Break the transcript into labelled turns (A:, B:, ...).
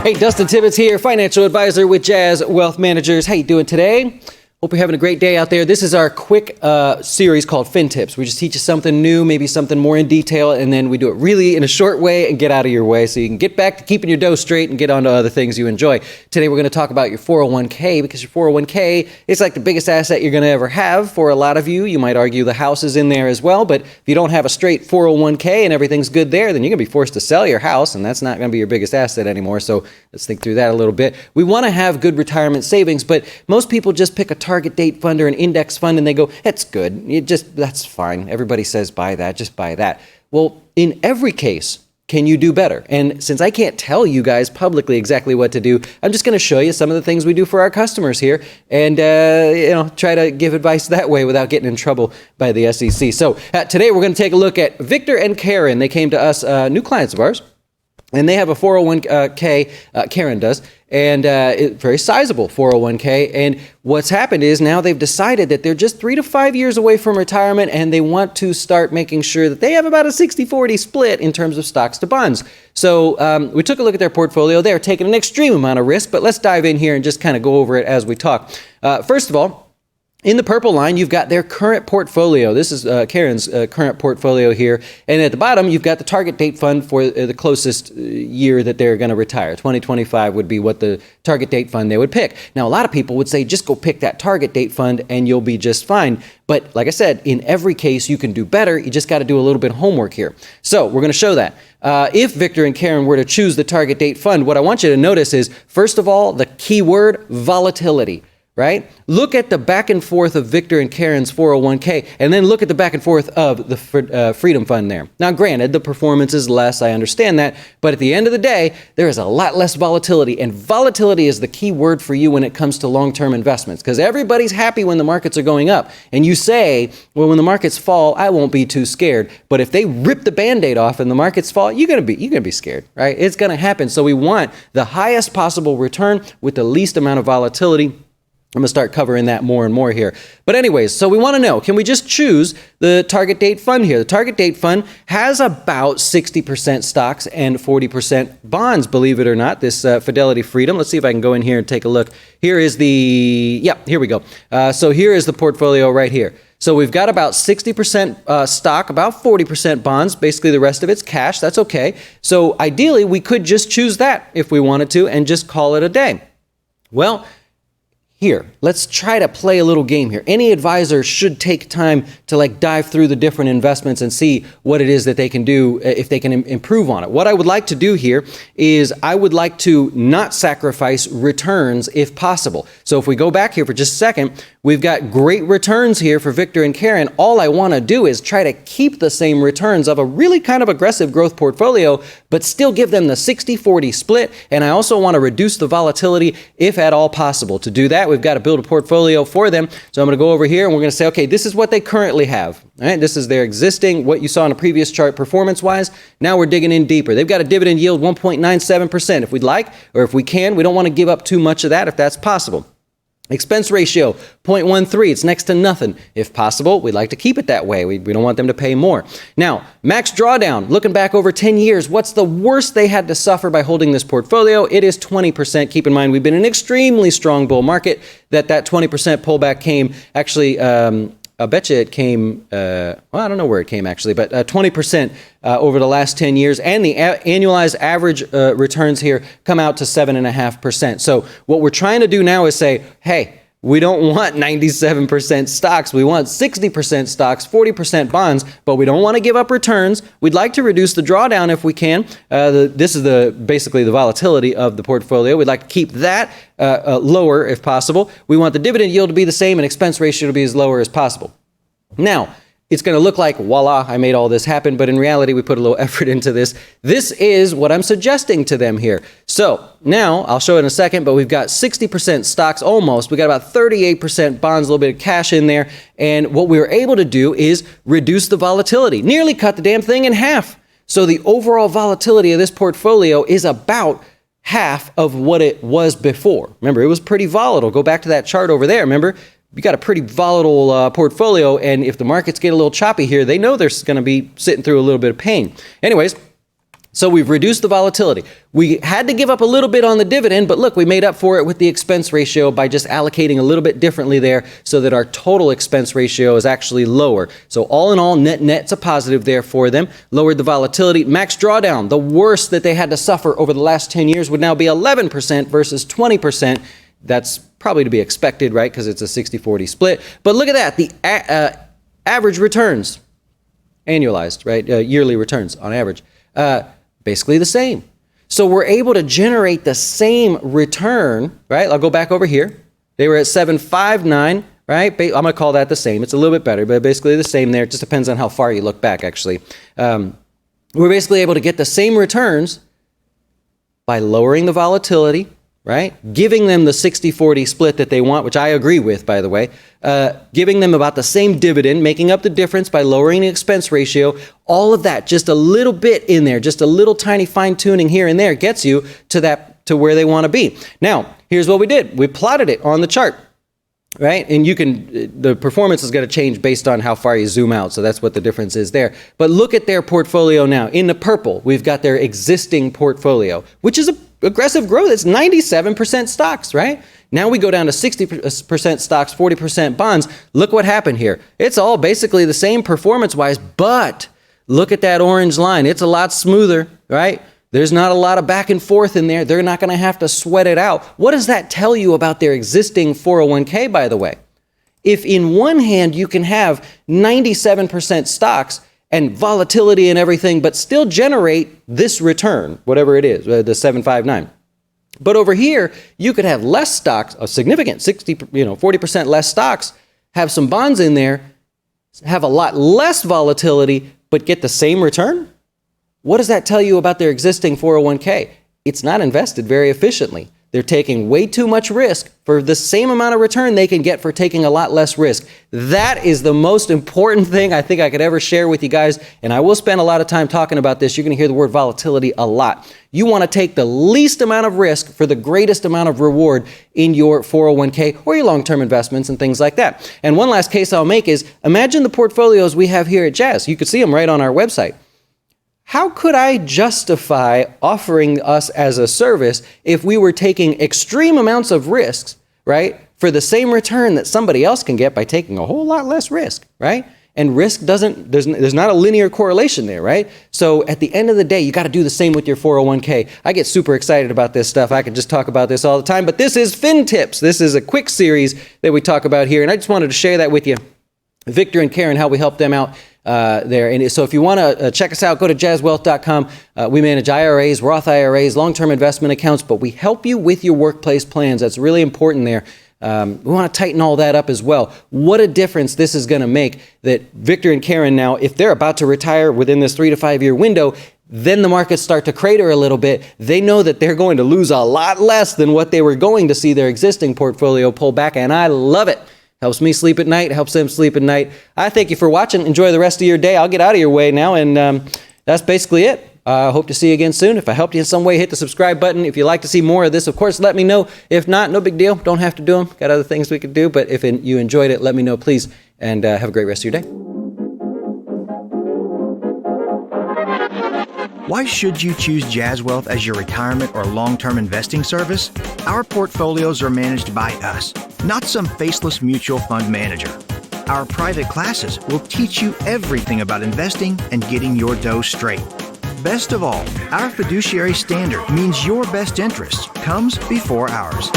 A: Hey, Dustin Tibbetts here, financial advisor with Jazz Wealth Managers. How you doing today? Hope you're having a great day out there. This is our quick series called FinTips. We just teach you something new, maybe something more in detail, and then we do it really in a short way and get out of your way so you can get back to keeping your dough straight and get on to other things you enjoy. Today we're going to talk about your 401k because your 401k is like the biggest asset you're going to ever have for a lot of you. You might argue the house is in there as well, but if you don't have a straight 401k and everything's good there, then you're going to be forced to sell your house, and that's not going to be your biggest asset anymore. So let's think through that a little bit. We want to have good retirement savings, but most people just pick a target date fund or an index fund and they go, that's good. That's fine. Everybody says buy that, just buy that. Well, in every case, can you do better? And since I can't tell you guys publicly exactly what to do, I'm just going to show you some of the things we do for our customers here and try to give advice that way without getting in trouble by the SEC. So today we're going to take a look at Victor and Karen. They came to us, new clients of ours. And they have a 401k, Karen does, and it's very sizable 401k. And what's happened is now they've decided that they're just 3 to 5 years away from retirement, and they want to start making sure that they have about a 60-40 split in terms of stocks to bonds. So we took a look at their portfolio. They're taking an extreme amount of risk, but let's dive in here and just kind of go over it as we talk. First of all, in the purple line, you've got their current portfolio. This is Karen's current portfolio here. And at the bottom, you've got the target date fund for the closest year that they're going to retire. 2025 would be what the target date fund they would pick. Now, a lot of people would say, just go pick that target date fund and you'll be just fine. But like I said, in every case, you can do better. You just got to do a little bit of homework here. So we're going to show that. If Victor and Karen were to choose the target date fund, what I want you to notice is, first of all, the key word, volatility. Right? Look at the back and forth of Victor and Karen's 401k, and then look at the back and forth of the Freedom Fund there. Now, granted, the performance is less, I understand that, but at the end of the day, there is a lot less volatility, and volatility is the key word for you when it comes to long-term investments, because everybody's happy when the markets are going up, and you say, well, when the markets fall, I won't be too scared, but if they rip the Band-Aid off and the markets fall, you're gonna be scared, right? It's gonna happen, so we want the highest possible return with the least amount of volatility. I'm going to start covering that more and more here. But anyways, so we want to know, can we just choose the target date fund here? The target date fund has about 60% stocks and 40% bonds, believe it or not, this Fidelity Freedom. Let's see if I can go in here and take a look. Here is here we go. So here is the portfolio right here. So we've got about 60% stock, about 40% bonds. Basically, the rest of it's cash. That's okay. So ideally, we could just choose that if we wanted to and just call it a day. Well, here, let's try to play a little game here. Any advisor should take time to dive through the different investments and see what it is that they can do, if they can improve on it. What I would like to do here is I would like to not sacrifice returns if possible. So if we go back here for just a second, we've got great returns here for Victor and Karen. All I want to do is try to keep the same returns of a really kind of aggressive growth portfolio, but still give them the 60-40 split. And I also want to reduce the volatility if at all possible. To do that, we've got to build a portfolio for them. So I'm going to go over here and we're going to say, okay, this is what they currently have. All right, this is their existing, what you saw in a previous chart performance-wise. Now we're digging in deeper. They've got a dividend yield 1.97% if we'd like, or if we can. We don't want to give up too much of that if that's possible. Expense ratio, 0.13. It's next to nothing. If possible, we'd like to keep it that way. We don't want them to pay more. Now, max drawdown, looking back over 10 years, what's the worst they had to suffer by holding this portfolio? It is 20%. Keep in mind, we've been in an extremely strong bull market. That 20% pullback came actually, I bet you it came, well, I don't know where it came actually, but 20% over the last 10 years. And the annualized average returns here come out to 7.5%. So what we're trying to do now is say, hey, we don't want 97% stocks. We want 60% stocks, 40% bonds, but we don't want to give up returns. We'd like to reduce the drawdown if we can. This is basically the volatility of the portfolio. We'd like to keep that lower if possible. We want the dividend yield to be the same and expense ratio to be as lower as possible. Now, it's going to look like, voila, I made all this happen, but in reality, we put a little effort into this. This is what I'm suggesting to them here. So now, I'll show it in a second, but we've got 60% stocks almost. We got about 38% bonds, a little bit of cash in there. And what we were able to do is reduce the volatility, nearly cut the damn thing in half. So the overall volatility of this portfolio is about half of what it was before. Remember, it was pretty volatile. Go back to that chart over there. Remember, you got a pretty volatile portfolio, and if the markets get a little choppy here, they know they're going to be sitting through a little bit of pain. Anyways, So we've reduced the volatility. We had to give up a little bit on the dividend, but look, we made up for it with the expense ratio by just allocating a little bit differently there so that our total expense ratio is actually lower. So all in all, net's a positive there for them. Lowered the volatility. Max drawdown, the worst that they had to suffer over the last 10 years, would now be 11% versus 20%. That's probably to be expected, right? Because it's a 60-40 split. But look at that. The average returns, annualized, right? Yearly returns on average. Basically the same. So we're able to generate the same return, right? I'll go back over here. They were at 759, right? I'm going to call that the same. It's a little bit better, but basically the same there. It just depends on how far you look back, actually. We're basically able to get the same returns by lowering the volatility, right? Giving them the 60-40 split that they want, which I agree with, by the way. Giving them about the same dividend, making up the difference by lowering the expense ratio. All of that, just a little bit in there, just a little tiny fine tuning here and there gets you to where they want to be. Now, here's what we did. We plotted it on the chart, right? And the performance is going to change based on how far you zoom out. So that's what the difference is there. But look at their portfolio now. In the purple, we've got their existing portfolio, which is aggressive growth. It's 97% stocks, right? Now we go down to 60% stocks, 40% bonds. Look what happened here. It's all basically the same performance-wise, but look at that orange line. It's a lot smoother, right? There's not a lot of back and forth in there. They're not going to have to sweat it out. What does that tell you about their existing 401k, by the way? If in one hand you can have 97% stocks and volatility and everything, but still generate this return, whatever it is, the 759. But over here, you could have less stocks, a significant 40% less stocks, have some bonds in there, have a lot less volatility, but get the same return? What does that tell you about their existing 401k? It's not invested very efficiently. They're taking way too much risk for the same amount of return they can get for taking a lot less risk. That is the most important thing I think I could ever share with you guys, and I will spend a lot of time talking about this. You're going to hear the word volatility a lot. You want to take the least amount of risk for the greatest amount of reward in your 401k or your long-term investments and things like that. And one last case I'll make is, imagine the portfolios we have here at Jazz. You can see them right on our website. How could I justify offering us as a service if we were taking extreme amounts of risks, right, for the same return that somebody else can get by taking a whole lot less risk, right? And risk there's not a linear correlation there, right? So at the end of the day, you got to do the same with your 401k. I get super excited about this stuff. I could just talk about this all the time, but this is FinTips. This is a quick series that we talk about here, and I just wanted to share that with you. Victor and Karen, how we help them out there. And so if you want to check us out, go to jazzwealth.com. We manage IRAs, Roth IRAs, long-term investment accounts, but we help you with your workplace plans. That's really important there. We want to tighten all that up as well. What a difference this is going to make that Victor and Karen now, if they're about to retire within this 3 to 5 year window, then the markets start to crater a little bit. They know that they're going to lose a lot less than what they were going to see their existing portfolio pull back, and I love it. Helps me sleep at night, helps them sleep at night. I thank you for watching. Enjoy the rest of your day. I'll get out of your way now, and that's basically it. Hope to see you again soon. If I helped you in some way, hit the subscribe button. If you'd like to see more of this, of course, let me know. If not, no big deal. Don't have to do them. Got other things we could do. But if you enjoyed it, let me know, please. And have a great rest of your day.
B: Why should you choose Jazz Wealth as your retirement or long-term investing service? Our portfolios are managed by us, not some faceless mutual fund manager. Our private classes will teach you everything about investing and getting your dough straight. Best of all, our fiduciary standard means your best interest comes before ours.